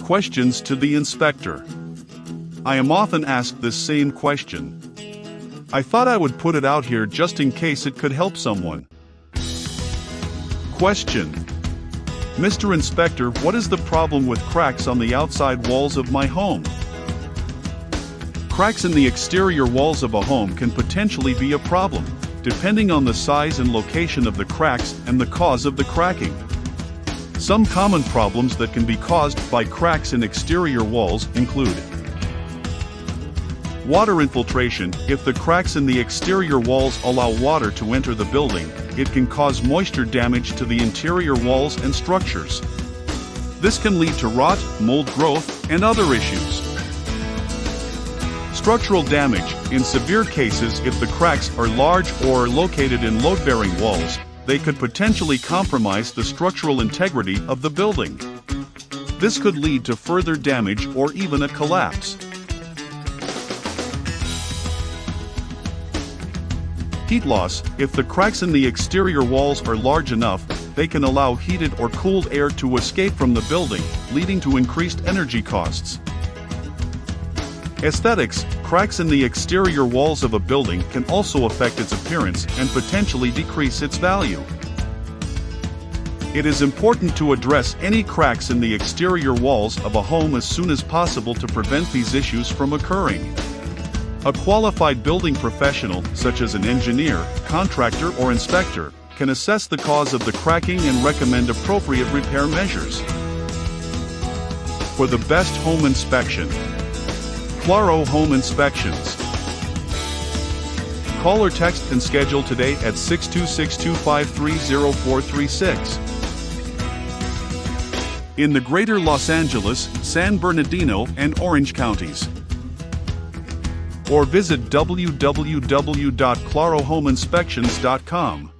Questions to the inspector. I am often asked this same question. I thought I would put it out here just in case it could help someone. Question. Mr. Inspector, what is the problem with cracks on the outside walls of my home? Cracks in the exterior walls of a home can potentially be a problem, depending on the size and location of the cracks and the cause of the cracking. Some common problems that can be caused by cracks in exterior walls include water infiltration. If the cracks in the exterior walls allow water to enter the building, it can cause moisture damage to the interior walls and structures. This can lead to rot, mold growth, and other issues. Structural damage. In severe cases, if the cracks are large or are located in load-bearing walls, they could potentially compromise the structural integrity of the building. This could lead to further damage or even a collapse. Heat loss. If the cracks in the exterior walls are large enough, they can allow heated or cooled air to escape from the building, leading to increased energy costs. Aesthetics. Cracks in the exterior walls of a building can also affect its appearance and potentially decrease its value. It is important to address any cracks in the exterior walls of a home as soon as possible to prevent these issues from occurring. A qualified building professional, such as an engineer, contractor, or inspector, can assess the cause of the cracking and recommend appropriate repair measures. For the best home inspection, Claro Home Inspections. Call or text and schedule today at 626-253-0436. In the greater Los Angeles, San Bernardino, and Orange counties. Or visit www.clarohomeinspections.com.